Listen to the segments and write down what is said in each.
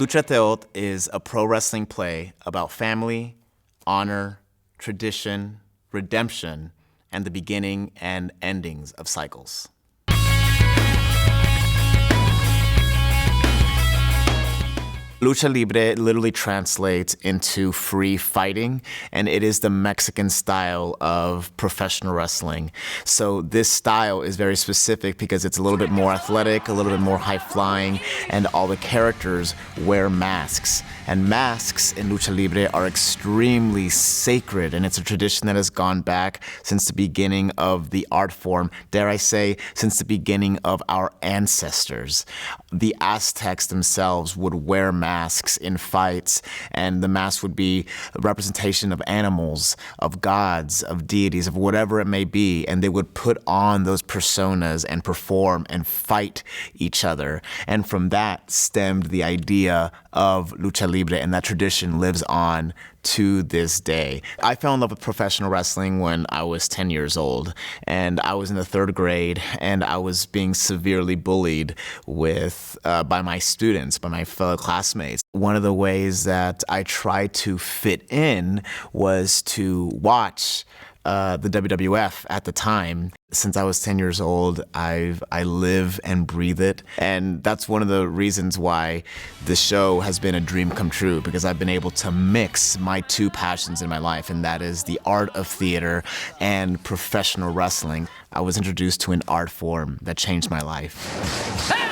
Lucha Teotl is a pro wrestling play about family, honor, tradition, redemption, and the beginning and endings of cycles. Lucha Libre literally translates into free fighting, and it is the Mexican style of professional wrestling. So this style is very specific because it's a little bit more athletic, a little bit more high-flying, and all the characters wear masks. And masks in Lucha Libre are extremely sacred, and it's a tradition that has gone back since the beginning of the art form, dare I say, since the beginning of our ancestors. The Aztecs themselves would wear masks in fights, and the mask would be a representation of animals, of gods, of deities, of whatever it may be, and they would put on those personas and perform and fight each other. And from that stemmed the idea of Lucha Libre, and that tradition lives on to this day. I fell in love with professional wrestling when I was 10 years old, and I was in the 3rd grade, and I was being severely bullied by my students, by my fellow classmates. One of the ways that I tried to fit in was to watch the WWF at the time. Since I was 10 years old, I live and breathe it. And that's one of the reasons why the show has been a dream come true, because I've been able to mix my 2 passions in my life, and that is the art of theater and professional wrestling. I was introduced to an art form that changed my life.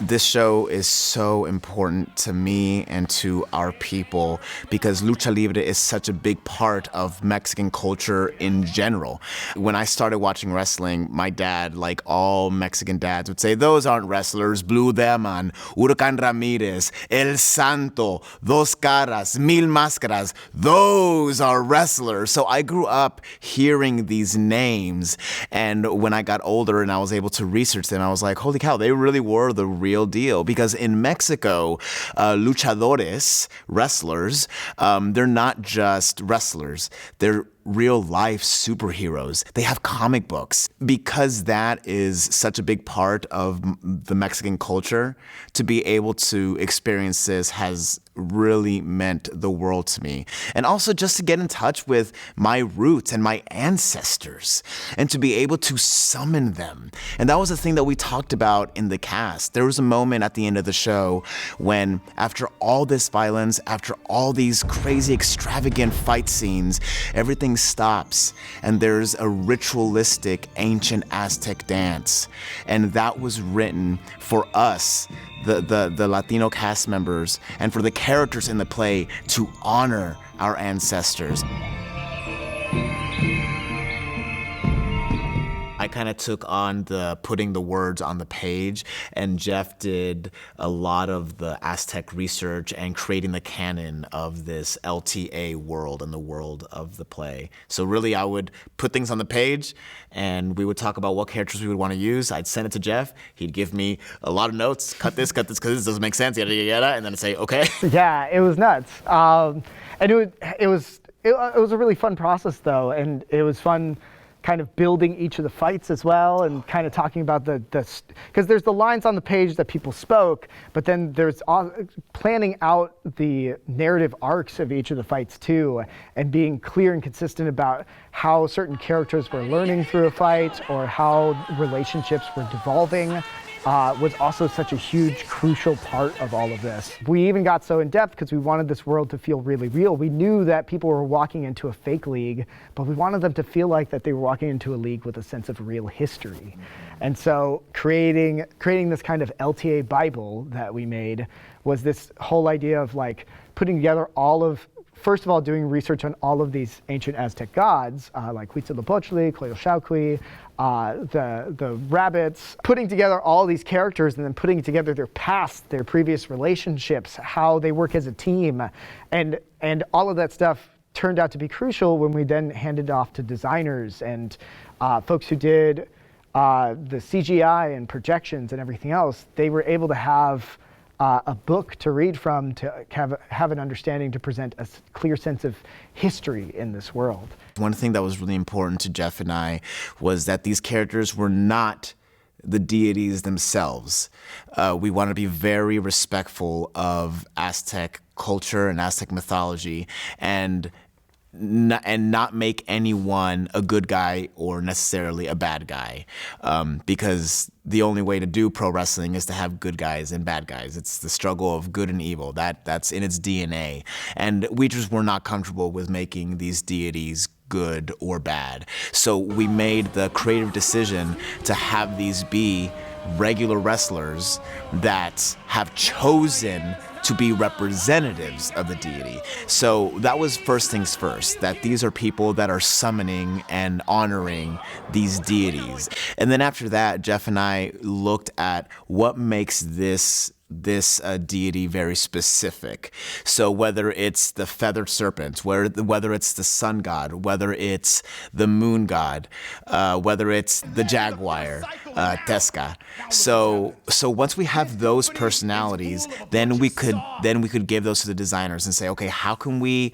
This show is so important to me and to our people because Lucha Libre is such a big part of Mexican culture in general. When I started watching wrestling, my dad, like all Mexican dads, would say, "Those aren't wrestlers. Blue Demon, Huracán Ramírez, El Santo, Dos Caras, Mil Máscaras. Those are wrestlers." So I grew up hearing these names, and when I got older and I was able to research them, I was like, holy cow, they really were the real deal. Because in Mexico, luchadores, wrestlers, they're not just wrestlers. They're real life superheroes. They have comic books. Because that is such a big part of the Mexican culture, to be able to experience this has really meant the world to me. And also just to get in touch with my roots and my ancestors and to be able to summon them. And that was the thing that we talked about in the cast. There was a moment at the end of the show when, after all this violence, after all these crazy extravagant fight scenes, everything stops and there's a ritualistic ancient Aztec dance. And that was written for us, the Latino cast members, and for the characters in the play to honor our ancestors. I kind of took on putting the words on the page, and Jeff did a lot of the Aztec research and creating the canon of this LTA world and the world of the play. So really, I would put things on the page, and we would talk about what characters we would want to use. I'd send it to Jeff. He'd give me a lot of notes. Cut this, because this doesn't make sense, yada, yada, yada. And then I'd say, okay. Yeah, it was nuts. And it was a really fun process, though, and it was fun kind of building each of the fights as well, and kind of talking about because there's the lines on the page that people spoke, but then there's planning out the narrative arcs of each of the fights too, and being clear and consistent about how certain characters were learning through a fight or how relationships were devolving. Was also such a huge, crucial part of all of this. We even got so in depth because we wanted this world to feel really real. We knew that people were walking into a fake league, but we wanted them to feel like that they were walking into a league with a sense of real history. And so creating this kind of LTA Bible that we made was this whole idea of like putting together first of all, doing research on all of these ancient Aztec gods, like Huitzilopochtli, Coyolxauhqui, the rabbits, putting together all these characters and then putting together their past, their previous relationships, how they work as a team. And all of that stuff turned out to be crucial when we then handed off to designers and folks who did the CGI and projections and everything else. They were able to have a book to read from, to have an understanding, to present a clear sense of history in this world. One thing that was really important to Jeff and I was that these characters were not the deities themselves. We want to be very respectful of Aztec culture and Aztec mythology, and not make anyone a good guy or necessarily a bad guy, because the only way to do pro wrestling is to have good guys and bad guys. It's the struggle of good and evil. That's in its DNA. And we just were not comfortable with making these deities good or bad. So we made the creative decision to have these be regular wrestlers that have chosen to be representatives of the deity. So that was first things first, that these are people that are summoning and honoring these deities. And then after that, Jeff and I looked at what makes this deity very specific. So whether it's the feathered serpent, whether it's the sun god, whether it's the moon god, whether it's the jaguar, Tesca. So once we have those personalities, then we could give those to the designers and say, okay, how can we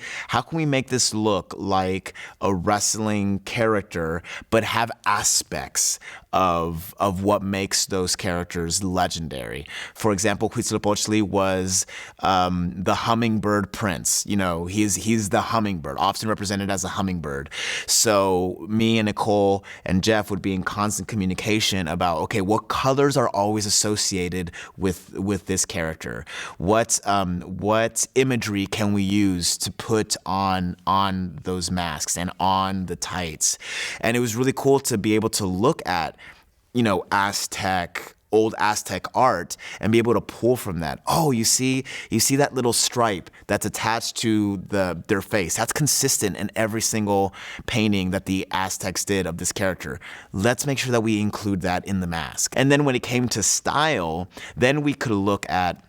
make this look like a wrestling character, but have aspects of what makes those characters legendary. For example, Huitzilopochtli was the hummingbird prince. You know, he's the hummingbird, often represented as a hummingbird. So me and Nicole and Jeff would be in constant communication about, okay, what colors are always associated with this character? What imagery can we use to put on those masks and on the tights? And it was really cool to be able to look at, you know, old Aztec art and be able to pull from that. Oh, you see that little stripe that's attached to their face. That's consistent in every single painting that the Aztecs did of this character. Let's make sure that we include that in the mask. And then when it came to style, then we could look at,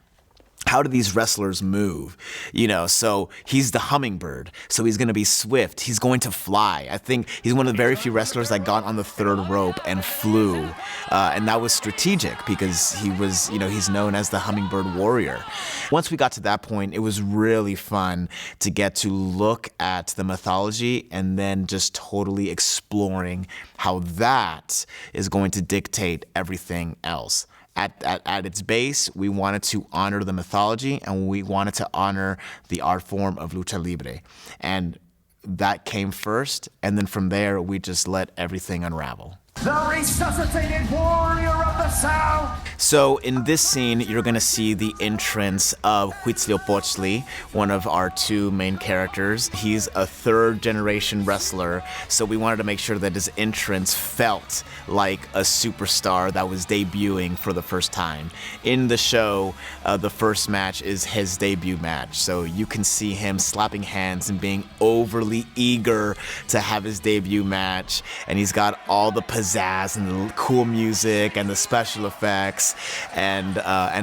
how do these wrestlers move? You know, so he's the hummingbird, so he's going to be swift. He's going to fly. I think he's one of the very few wrestlers that got on the third rope and flew. And that was strategic because he was, you know, he's known as the hummingbird warrior. Once we got to that point, it was really fun to get to look at the mythology and then just totally exploring how that is going to dictate everything else. At its base, we wanted to honor the mythology and we wanted to honor the art form of lucha libre. And that came first, and then from there, we just let everything unravel. The resuscitated warrior of the South! So in this scene, you're going to see the entrance of Huitzilopochtli, one of our two main characters. He's a third-generation wrestler, so we wanted to make sure that his entrance felt like a superstar that was debuting for the first time. In the show, the first match is his debut match, so you can see him slapping hands and being overly eager to have his debut match, and he's got all the pizzazz and the cool music and the special effects, and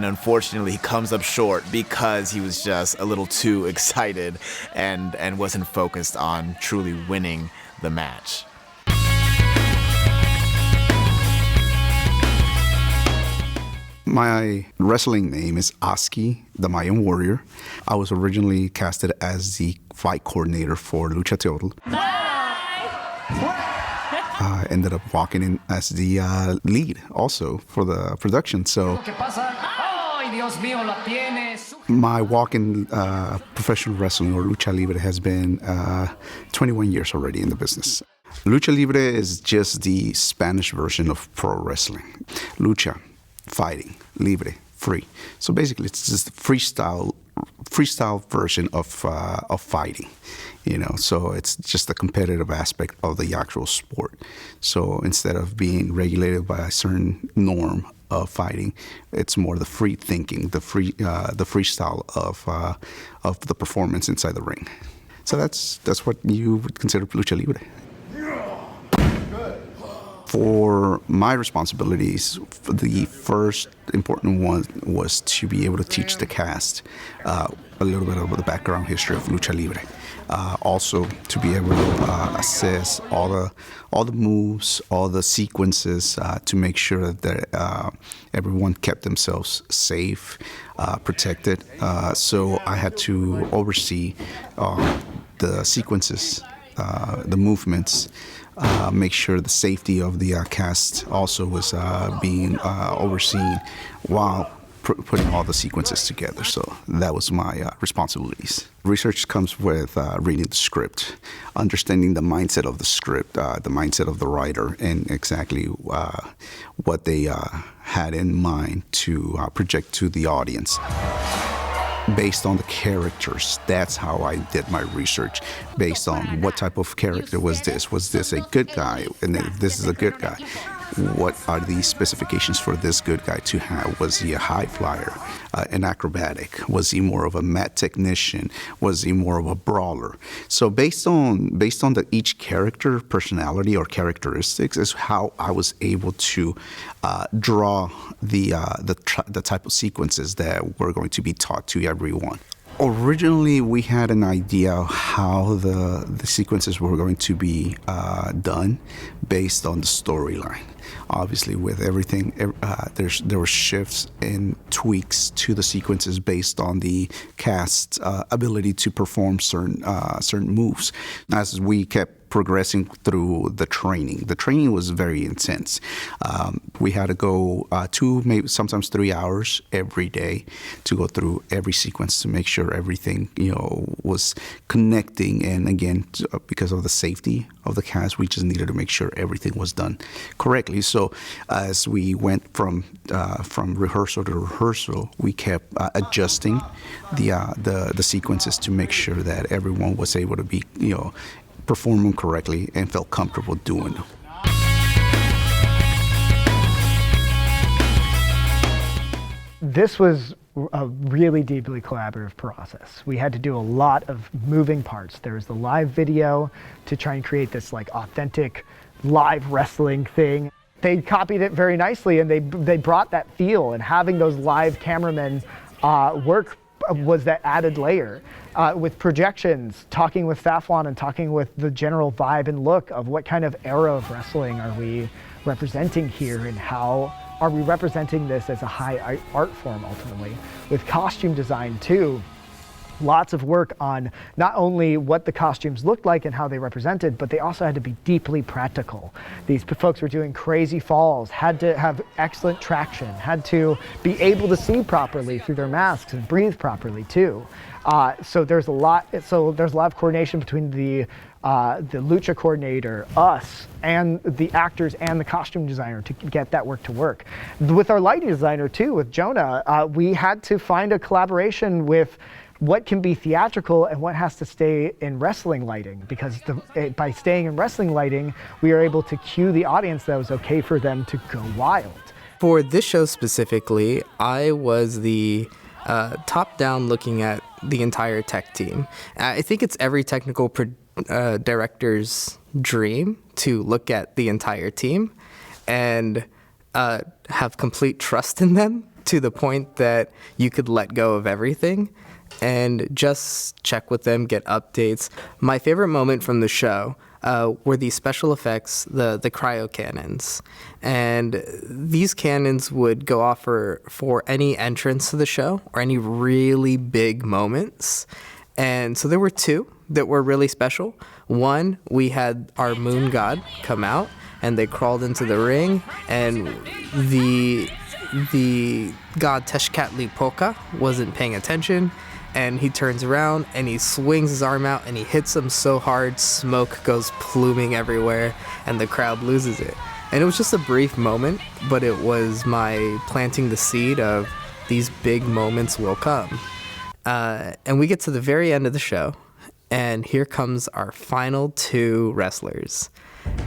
unfortunately he comes up short because he was just a little too excited and wasn't focused on truly winning the match. My wrestling name is Oski, the Mayan warrior. I was originally casted as the fight coordinator for Lucha Teotl. I ended up walking in as the lead also for the production. So my walk in professional wrestling or Lucha Libre has been 21 years already in the business. Lucha Libre is just the Spanish version of pro wrestling. Lucha, fighting, libre, free. So basically, it's just a freestyle version of fighting, you know. So it's just the competitive aspect of the actual sport. So instead of being regulated by a certain norm of fighting, it's more the free thinking, the freestyle of the performance inside the ring. So that's what you would consider lucha libre. For my responsibilities, the first important one was to be able to teach the cast a little bit of the background history of Lucha Libre. Also, to be able to assess all the moves, all the sequences, to make sure that everyone kept themselves safe, protected. So I had to oversee the sequences the movements, make sure the safety of the cast also was being overseen while putting all the sequences together. So that was my responsibilities. Research comes with reading the script, understanding the mindset of the script, the mindset of the writer, and exactly what they had in mind to project to the audience. Based on the characters, that's how I did my research. Based on what type of character was this? Was this a good guy? And if this is a good guy, what are the specifications for this good guy to have? Was he a high flyer, an acrobatic? Was he more of a mat technician? Was he more of a brawler? So based on each character personality or characteristics is how I was able to draw the type of sequences that were going to be taught to everyone. Originally, we had an idea of how the sequences were going to be done based on the storyline. Obviously, with everything, there were shifts and tweaks to the sequences based on the cast's ability to perform certain moves. As we kept progressing through the training. The training was very intense. We had to go 2, maybe sometimes 3 hours every day to go through every sequence to make sure everything, was connecting. And again, because of the safety of the cast, we just needed to make sure everything was done correctly. So as we went from rehearsal to rehearsal, we kept adjusting the sequences to make sure that everyone was able to be, perform them correctly and felt comfortable doing them. This was a really deeply collaborative process. We had to do a lot of moving parts. There was the live video to try and create this authentic live wrestling thing. They copied it very nicely, and they brought that feel, and having those live cameramen work was that added layer. With projections, talking with Faflon and talking with the general vibe and look of what kind of era of wrestling are we representing here, and how are we representing this as a high art form ultimately. With costume design too, lots of work on not only what the costumes looked like and how they represented, but they also had to be deeply practical. These folks were doing crazy falls, had to have excellent traction, had to be able to see properly through their masks and breathe properly too. So there's a lot of coordination between the lucha coordinator, us, and the actors and the costume designer to get that work to work. With our lighting designer too, with Jonah, we had to find a collaboration with what can be theatrical and what has to stay in wrestling lighting, because by staying in wrestling lighting, we are able to cue the audience that it was okay for them to go wild. For this show specifically, I was the top-down looking at the entire tech team. I think it's every technical director's dream to look at the entire team and have complete trust in them to the point that you could let go of everything and just check with them, get updates. My favorite moment from the show were the special effects, the cryo cannons. And these cannons would go off for any entrance to the show or any really big moments. And so there were 2 that were really special. One, we had our moon god come out, and they crawled into the ring, and the god Tezcatlipoca wasn't paying attention, and he turns around and he swings his arm out and he hits him so hard, smoke goes pluming everywhere, and the crowd loses it. And it was just a brief moment, but it was my planting the seed of these big moments will come. And we get to the very end of the show, and here comes our final 2 wrestlers.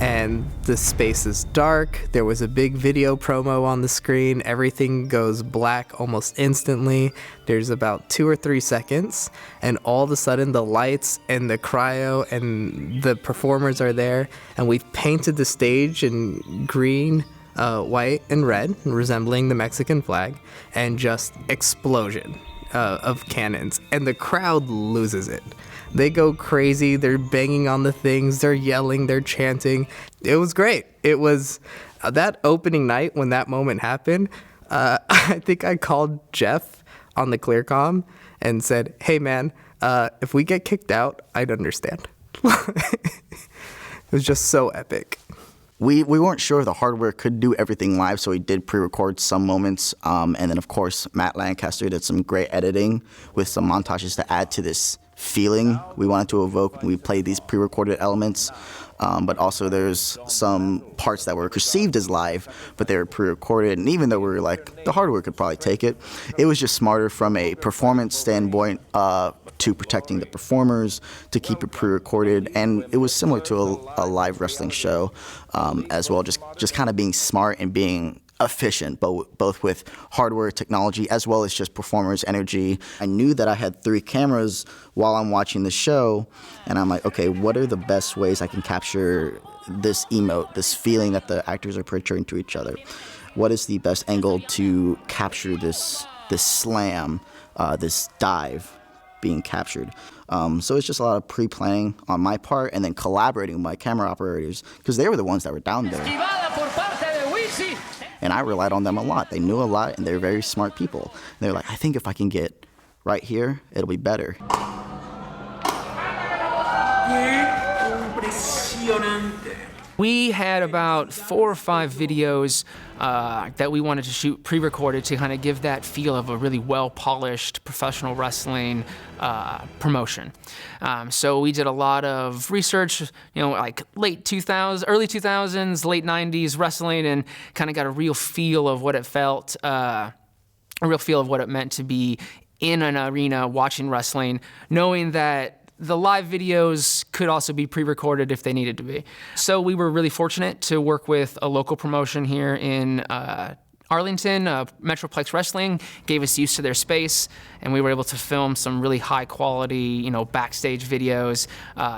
And the space is dark. There was a big video promo on the screen. Everything goes black almost instantly. There's about 2 or 3 seconds, and all of a sudden the lights and the cryo and the performers are there, and we've painted the stage in green, white, and red, resembling the Mexican flag, and just explosion of cannons, and the crowd loses it. They go crazy, they're banging on the things, they're yelling, they're chanting. It was great. It was that opening night when that moment happened. I think I called Jeff on the ClearCom and said, hey man, if we get kicked out, I'd understand. It was just so epic. We weren't sure the hardware could do everything live, so we did pre-record some moments. And then, of course, Matt Lancaster did some great editing with some montages to add to this feeling we wanted to evoke when we played these pre-recorded elements. But also there's some parts that were perceived as live, but they were pre-recorded. And even though we were like, the hardware could probably take it, it was just smarter from a performance standpoint to protecting the performers, to keep it pre-recorded. And it was similar to a live wrestling show as well, just kind of being smart and being efficient, both with hardware technology as well as just performers' energy. I knew that I had 3 cameras while I'm watching the show, and I'm like, okay, what are the best ways I can capture this emote, this feeling that the actors are portraying to each other? What is the best angle to capture this slam, this dive being captured? So it's just a lot of pre-planning on my part and then collaborating with my camera operators because they were the ones that were down there. And I relied on them a lot. They knew a lot, and they're very smart people. And they're like, I think if I can get right here, it'll be better. We had about 4 or 5 videos that we wanted to shoot pre-recorded to kind of give that feel of a really well-polished professional wrestling promotion. So we did a lot of research, like late 2000s, early 2000s, late 90s wrestling, and kind of got a real feel of what it felt, a real feel of what it meant to be in an arena watching wrestling, knowing that the live videos could also be pre-recorded if they needed to be. So we were really fortunate to work with a local promotion here in Arlington. Metroplex Wrestling gave us use to their space, and we were able to film some really high quality, backstage videos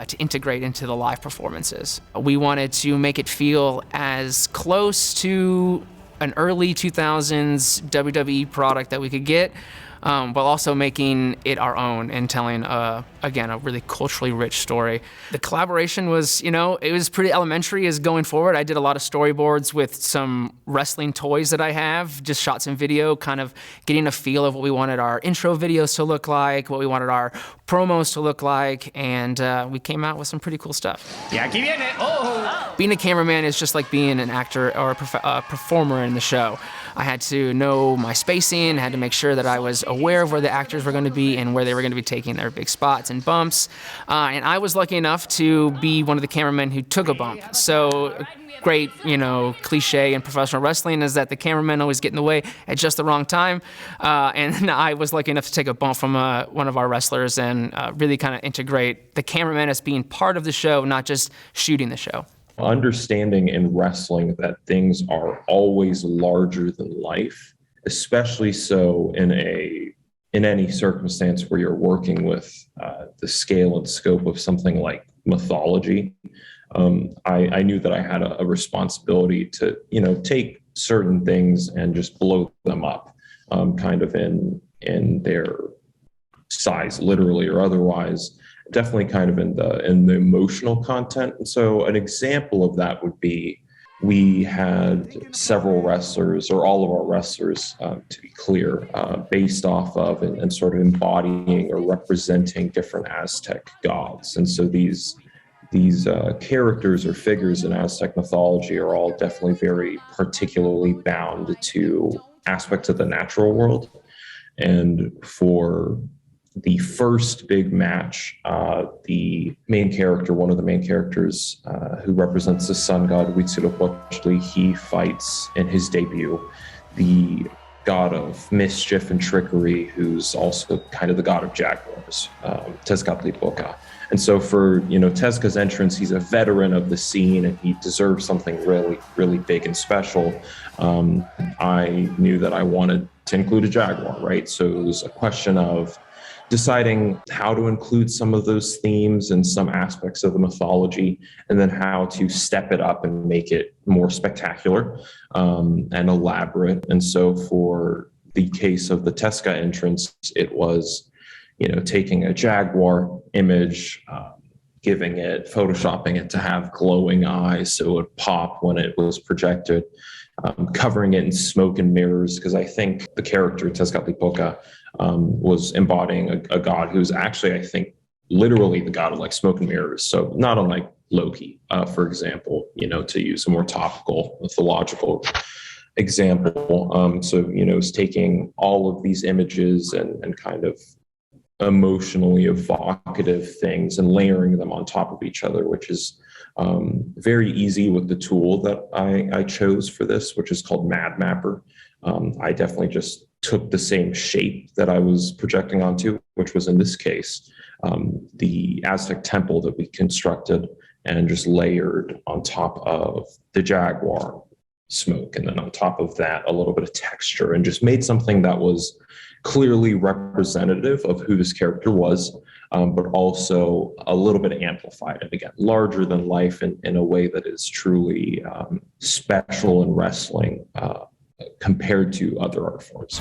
to integrate into the live performances. We wanted to make it feel as close to an early 2000s WWE product that we could get, while also making it our own and telling, again, a really culturally rich story. The collaboration was, it was pretty elementary as going forward. I did a lot of storyboards with some wrestling toys that I have, just shot some video, kind of getting a feel of what we wanted our intro videos to look like, what we wanted our promos to look like, and we came out with some pretty cool stuff. Being a cameraman is just like being an actor or a performer in the show. I had to know my spacing, had to make sure that I was aware of where the actors were going to be and where they were going to be taking their big spots and bumps. And I was lucky enough to be one of the cameramen who took a bump. So great, cliche in professional wrestling is that the cameramen always get in the way at just the wrong time. And I was lucky enough to take a bump from one of our wrestlers and really kind of integrate the cameraman as being part of the show, not just shooting the show. Understanding in wrestling that things are always larger than life, especially so in any circumstance where you're working with the scale and scope of something like mythology. I knew that I had a responsibility to, take certain things and just blow them up, kind of in their size, literally or otherwise. Definitely kind of in the emotional content. And so an example of that would be we had several wrestlers, or all of our wrestlers, to be clear, based off of and sort of embodying or representing different Aztec gods. And so these characters or figures in Aztec mythology are all definitely very particularly bound to aspects of the natural world. And for the first big match, the main character, one of the main characters who represents the sun god Huitzilopochtli, he fights in his debut the god of mischief and trickery, who's also kind of the god of jaguars, Tezcatlipoca. And so for, Tezca's entrance, he's a veteran of the scene and he deserves something really, really big and special. I knew that I wanted to include a jaguar, right? So it was a question of deciding how to include some of those themes and some aspects of the mythology, and then how to step it up and make it more spectacular and elaborate. And so for the case of the Tezca entrance, it was, taking a jaguar image, photoshopping it to have glowing eyes so it would pop when it was projected, covering it in smoke and mirrors, because I think the character Tezcatlipoca was embodying a god who's actually, I think, literally the god of like smoke and mirrors. So not unlike Loki, for example, to use a more topical mythological example. So, it's taking all of these images and kind of emotionally evocative things and layering them on top of each other, which is very easy with the tool that I chose for this, which is called Mad Mapper. I definitely just took the same shape that I was projecting onto, which was in this case, the Aztec temple that we constructed and just layered on top of the jaguar smoke. And then on top of that, a little bit of texture, and just made something that was clearly representative of who this character was, but also a little bit amplified. And again, larger than life in a way that is truly special in wrestling compared to other art forms.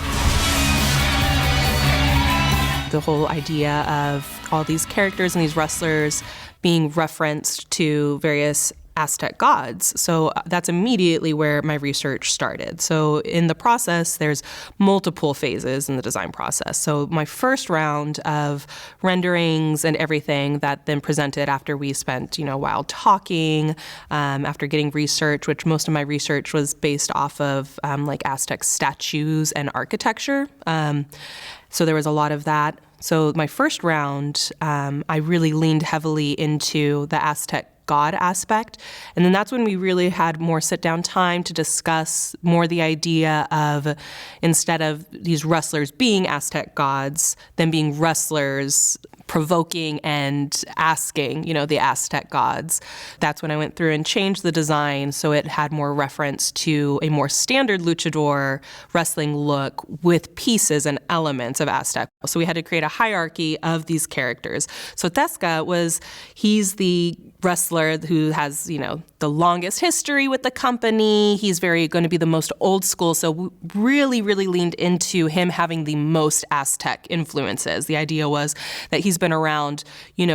The whole idea of all these characters and these wrestlers being referenced to various Aztec gods. So that's immediately where my research started. So in the process, there's multiple phases in the design process. So my first round of renderings and everything that then presented after we spent, a while talking, after getting research, which most of my research was based off of like Aztec statues and architecture. So there was a lot of that. So my first round, I really leaned heavily into the Aztec God aspect. And then that's when we really had more sit-down time to discuss more the idea of, instead of these wrestlers being Aztec gods, them being wrestlers provoking and asking, the Aztec gods. That's when I went through and changed the design so it had more reference to a more standard luchador wrestling look with pieces and elements of Aztec. So we had to create a hierarchy of these characters. So Tesca he's the wrestler who has, the longest history with the company. He's going to be the most old school. So we really, really leaned into him having the most Aztec influences. The idea was that he's been around,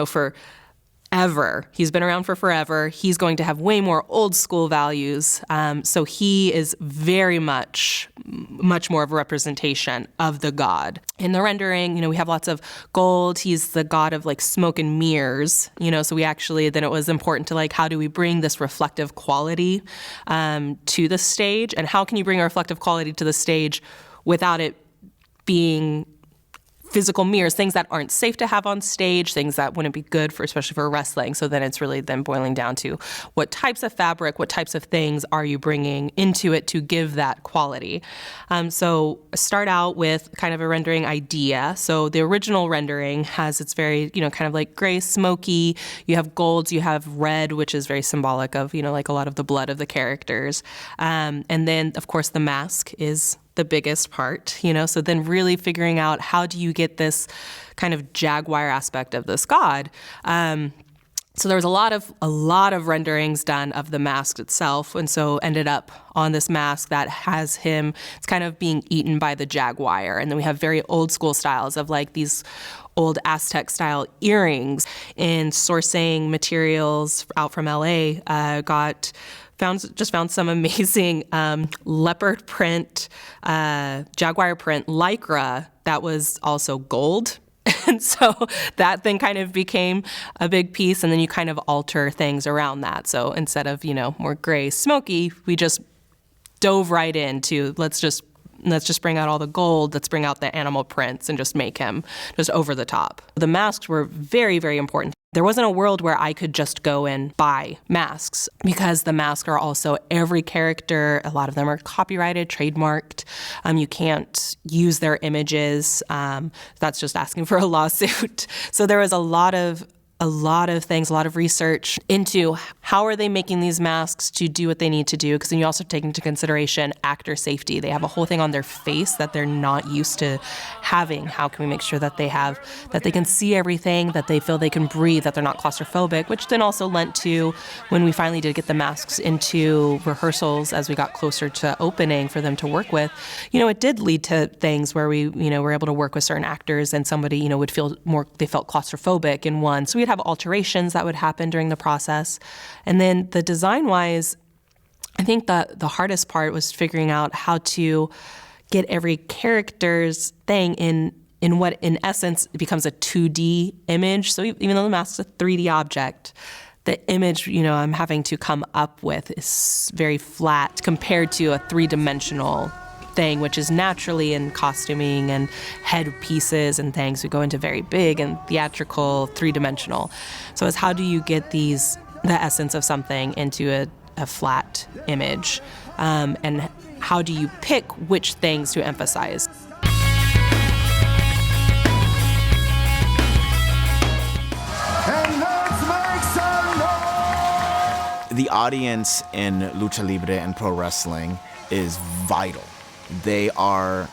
for ever. He's been around for forever. He's going to have way more old school values. So he is very much more of a representation of the god. In the rendering, we have lots of gold. He's the god of like smoke and mirrors, so we actually, then it was important to like, how do we bring this reflective quality to the stage? And how can you bring a reflective quality to the stage without it being physical mirrors, things that aren't safe to have on stage, things that wouldn't be good especially for wrestling. So then it's really then boiling down to what types of fabric, what types of things are you bringing into it to give that quality. So start out with kind of a rendering idea. So the original rendering has, it's very, kind of like gray, smoky. You have golds, you have red, which is very symbolic of, like a lot of the blood of the characters. And then, of course, the mask is the biggest part, so then really figuring out how do you get this kind of jaguar aspect of this god. So there was a lot of renderings done of the mask itself, and so ended up on this mask that has him, it's kind of being eaten by the jaguar. And then we have very old school styles of like these old Aztec style earrings. In sourcing materials out from LA, found some amazing leopard print, jaguar print lycra that was also gold. And so that then kind of became a big piece, and then you kind of alter things around that. So instead of, more gray, smoky, we just dove right into let's just bring out all the gold, let's bring out the animal prints and just make him just over the top. The masks were very, very important. There wasn't a world where I could just go and buy masks, because the masks are also every character. A lot of them are copyrighted, trademarked. You can't use their images. That's just asking for a lawsuit. So there was a lot of things, a lot of research into how are they making these masks to do what they need to do, because then you also take into consideration actor safety. They have a whole thing on their face that they're not used to having. How can we make sure that they can see everything, that they feel they can breathe, that they're not claustrophobic, which then also lent to when we finally did get the masks into rehearsals as we got closer to opening for them to work with. It did lead to things where we, were able to work with certain actors, and somebody, would feel more, they felt claustrophobic in one. So we have alterations that would happen during the process. And then the design-wise, I think the hardest part was figuring out how to get every character's thing in what in essence becomes a 2D image. So even though the mask's a 3D object, the image, I'm having to come up with is very flat compared to a 3-dimensional thing, which is naturally in costuming and headpieces and things. We go into very big and theatrical, 3-dimensional. So it's how do you get the essence of something into a flat image? And how do you pick which things to emphasize? The audience in Lucha Libre and pro wrestling is vital. They are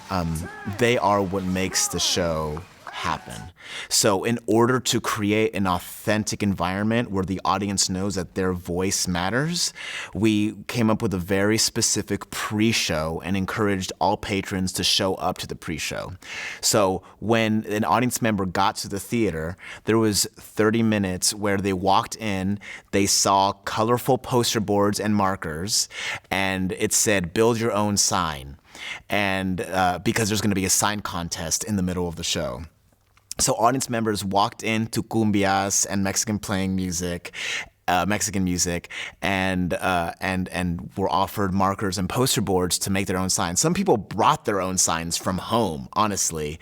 what makes the show happen. So in order to create an authentic environment where the audience knows that their voice matters, we came up with a very specific pre-show and encouraged all patrons to show up to the pre-show. So when an audience member got to the theater, there was 30 minutes where they walked in, they saw colorful poster boards and markers, and it said, "Build your own sign." And because there's going to be a sign contest in the middle of the show. So audience members walked into cumbias and Mexican music, and were offered markers and poster boards to make their own signs. Some people brought their own signs from home, honestly.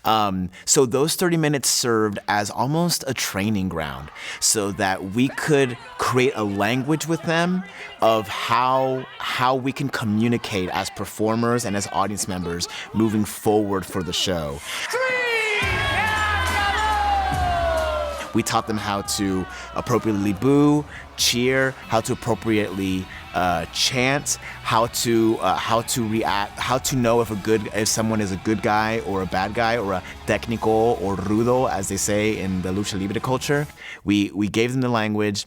So those 30 minutes served as almost a training ground so that we could create a language with them of how we can communicate as performers and as audience members moving forward for the show. We taught them how to appropriately boo, cheer, how to appropriately chant, how to react, how to know if someone is a good guy or a bad guy, or a técnico or rudo, as they say in the Lucha Libre culture. We gave them the language.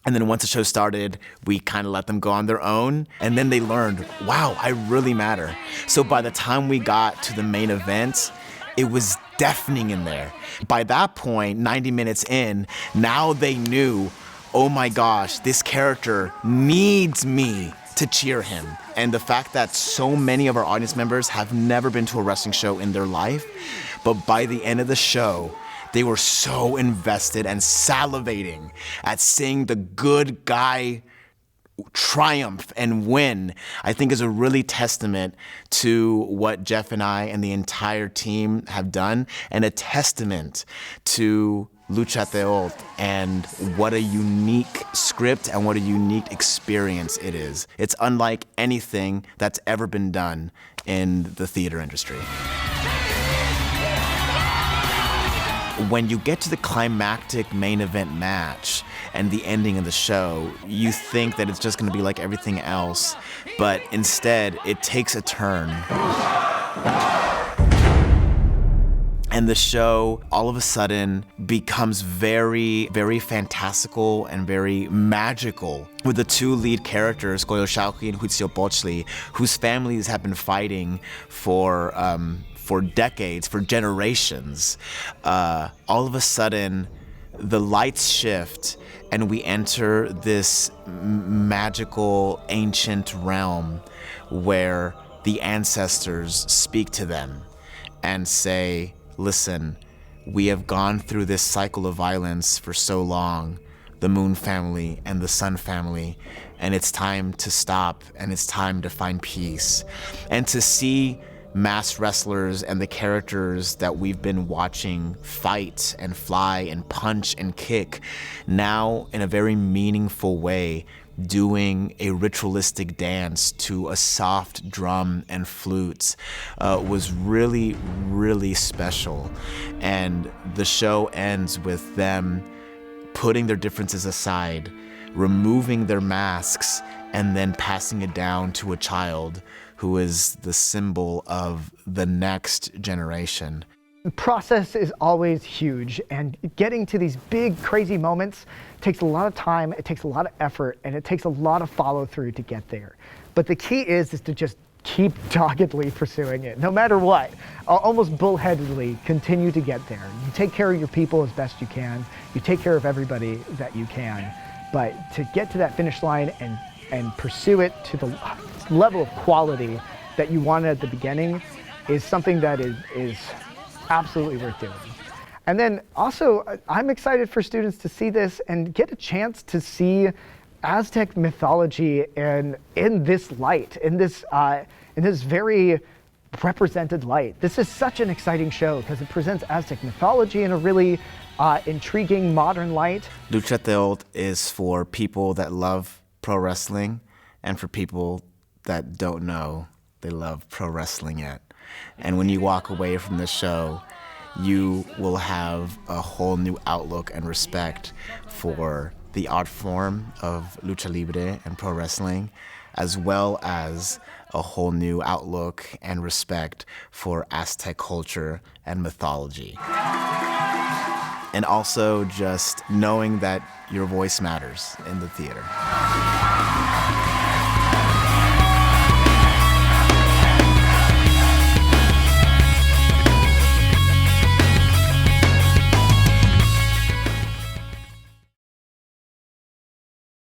And then once the show started, we kind of let them go on their own. And then they learned, wow, I really matter. So by the time we got to the main event, it was deafening in there. By that point, 90 minutes in, now they knew, oh my gosh, this character needs me to cheer him. And the fact that so many of our audience members have never been to a wrestling show in their life, but by the end of the show, they were so invested and salivating at seeing the good guy triumph and win, I think is a really testament to what Jeff and I and the entire team have done, and a testament to Lucha Teotl and what a unique script and what a unique experience it is. It's unlike anything that's ever been done in the theater industry. When you get to the climactic main event match and the ending of the show, you think that it's just going to be like everything else, but instead it takes a turn. And the show all of a sudden becomes very, very fantastical and very magical, with the two lead characters, Coyoshauki and Huitzilopochtli, whose families have been fighting for decades, for generations. All of a sudden, the lights shift and we enter this magical, ancient realm where the ancestors speak to them and say, listen, we have gone through this cycle of violence for so long, the Moon family and the Sun family, and it's time to stop and it's time to find peace. And to see masked wrestlers and the characters that we've been watching fight and fly and punch and kick now in a very meaningful way, doing a ritualistic dance to a soft drum and flutes was really, really special. And the show ends with them putting their differences aside, removing their masks, and then passing it down to a child who is the symbol of the next generation. The process is always huge, and getting to these big, crazy moments takes a lot of time, it takes a lot of effort, and it takes a lot of follow-through to get there. But the key is to just keep doggedly pursuing it, no matter what. Almost bullheadedly continue to get there. You take care of your people as best you can. You take care of everybody that you can. But to get to that finish line and pursue it to the level of quality that you wanted at the beginning is something that is absolutely worth doing. And then also, I'm excited for students to see this and get a chance to see Aztec mythology in this light, in this very represented light. This is such an exciting show because it presents Aztec mythology in a really intriguing modern light. Lucha Teotl is for people that love pro wrestling and for people that don't know they love pro wrestling yet. And when you walk away from the show, you will have a whole new outlook and respect for the art form of lucha libre and pro wrestling, as well as a whole new outlook and respect for Aztec culture and mythology. And also just knowing that your voice matters in the theater.